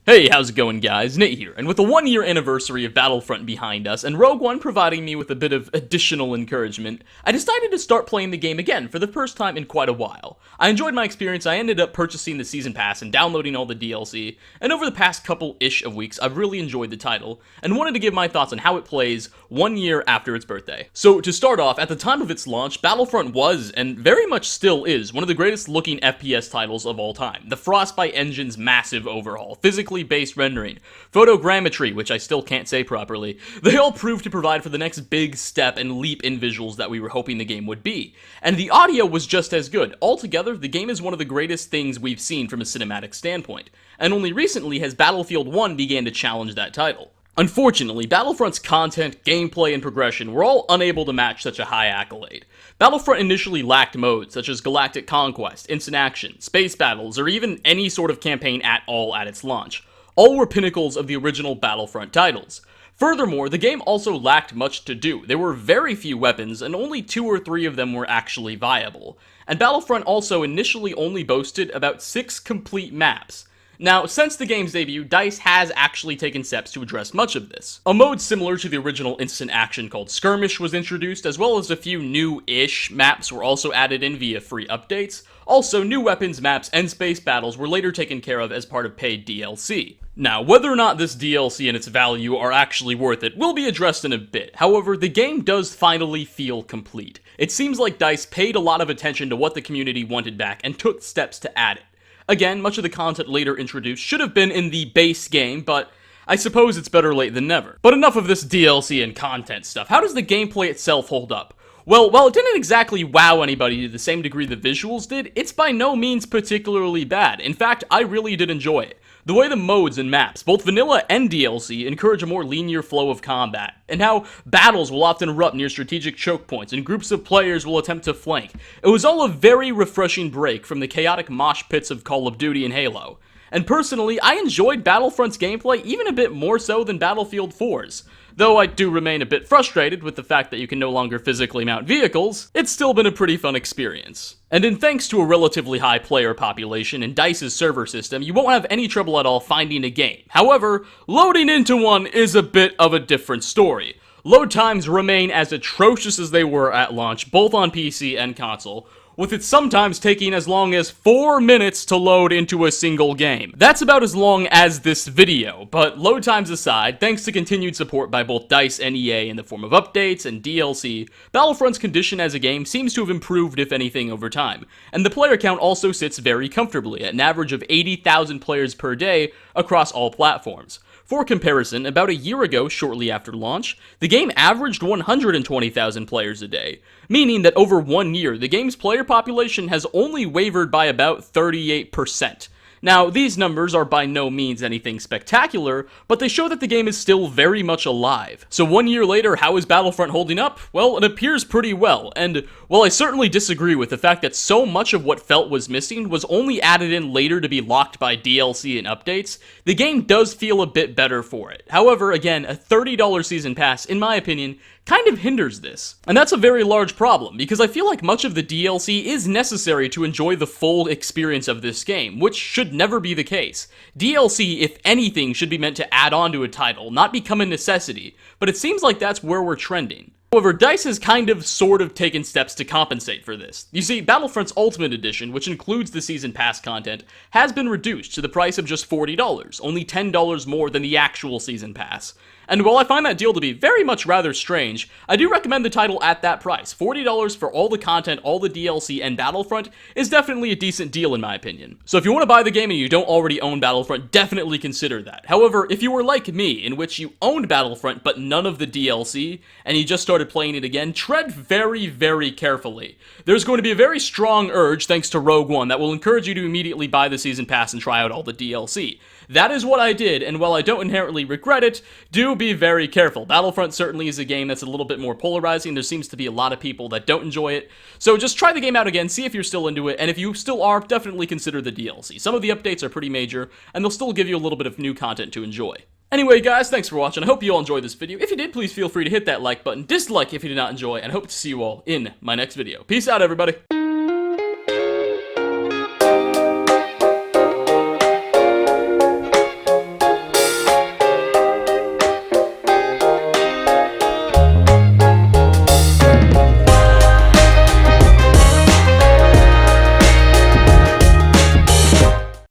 Hey, how's it going, guys? Nate here, and with the 1-year anniversary of Battlefront behind us, and Rogue One providing me with a bit of additional encouragement, I decided to start playing the game again for the first time in quite a while. I enjoyed my experience. I ended up purchasing the Season Pass and downloading all the DLC, and over the past couple-ish of weeks, I've really enjoyed the title, and wanted to give my thoughts on how it plays 1 year after its birthday. So, to start off, at the time of its launch, Battlefront was, and very much still is, one of the greatest looking FPS titles of all time. The Frostbite engine's massive overhaul, physically based rendering, photogrammetry, which I still can't say properly, they all proved to provide for the next big step and leap in visuals that we were hoping the game would be. And the audio was just as good. Altogether, the game is one of the greatest things we've seen from a cinematic standpoint, and only recently has Battlefield 1 began to challenge that title. Unfortunately, Battlefront's content, gameplay, and progression were all unable to match such a high accolade. Battlefront initially lacked modes such as Galactic Conquest, Instant Action, Space Battles, or even any sort of campaign at all at its launch. All were pinnacles of the original Battlefront titles. Furthermore, the game also lacked much to do. There were very few weapons, and only 2 or 3 of them were actually viable. And Battlefront also initially only boasted about 6 complete maps. Now, since the game's debut, DICE has actually taken steps to address much of this. A mode similar to the original Instant Action called Skirmish was introduced, as well as a few new-ish maps were also added in via free updates. Also, new weapons, maps, and space battles were later taken care of as part of paid DLC. Now, whether or not this DLC and its value are actually worth it will be addressed in a bit. However, the game does finally feel complete. It seems like DICE paid a lot of attention to what the community wanted back and took steps to add it. Again, much of the content later introduced should have been in the base game, but I suppose it's better late than never. But enough of this DLC and content stuff. How does the gameplay itself hold up? Well, while it didn't exactly wow anybody to the same degree the visuals did, it's by no means particularly bad. In fact, I really did enjoy it. The way the modes and maps, both vanilla and DLC, encourage a more linear flow of combat, and how battles will often erupt near strategic choke points and groups of players will attempt to flank. It was all a very refreshing break from the chaotic mosh pits of Call of Duty and Halo. And personally, I enjoyed Battlefront's gameplay even a bit more so than Battlefield 4's. Though I do remain a bit frustrated with the fact that you can no longer physically mount vehicles, it's still been a pretty fun experience. And in thanks to a relatively high player population and DICE's server system, you won't have any trouble at all finding a game. However, loading into one is a bit of a different story. Load times remain as atrocious as they were at launch, both on PC and console, with it sometimes taking as long as 4 minutes to load into a single game. That's about as long as this video, but load times aside, thanks to continued support by both DICE and EA in the form of updates and DLC, Battlefront's condition as a game seems to have improved if anything over time, and the player count also sits very comfortably at an average of 80,000 players per day across all platforms. For comparison, about a year ago, shortly after launch, the game averaged 120,000 players a day, meaning that over 1 year, the game's player population has only wavered by about 38%. Now, these numbers are by no means anything spectacular, but they show that the game is still very much alive. So 1 year later, how is Battlefront holding up? Well, it appears pretty well, and while I certainly disagree with the fact that so much of what felt was missing was only added in later to be locked by DLC and updates, the game does feel a bit better for it. However, again, a $30 season pass, in my opinion, kind of hinders this. And that's a very large problem, because I feel like much of the DLC is necessary to enjoy the full experience of this game, which should never be the case. DLC, if anything, should be meant to add on to a title, not become a necessity, but it seems like that's where we're trending. However, DICE has kind of sort of taken steps to compensate for this. You see, Battlefront's Ultimate Edition, which includes the Season Pass content, has been reduced to the price of just $40, only $10 more than the actual Season Pass. And while I find that deal to be very much rather strange, I do recommend the title at that price. $40 for all the content, all the DLC, and Battlefront is definitely a decent deal in my opinion. So if you want to buy the game and you don't already own Battlefront, definitely consider that. However, if you were like me, in which you owned Battlefront but none of the DLC, and you just started playing it again, tread very, very carefully. There's going to be a very strong urge, thanks to Rogue One, that will encourage you to immediately buy the Season Pass and try out all the DLC. That is what I did, and while I don't inherently regret it, do be very careful. Battlefront certainly is a game that's a little bit more polarizing. There seems to be a lot of people that don't enjoy it. So just try the game out again, see if you're still into it, and if you still are, definitely consider the DLC. Some of the updates are pretty major, and they'll still give you a little bit of new content to enjoy. Anyway, guys, thanks for watching. I hope you all enjoyed this video. If you did, please feel free to hit that like button, dislike if you did not enjoy, and I hope to see you all in my next video. Peace out, everybody.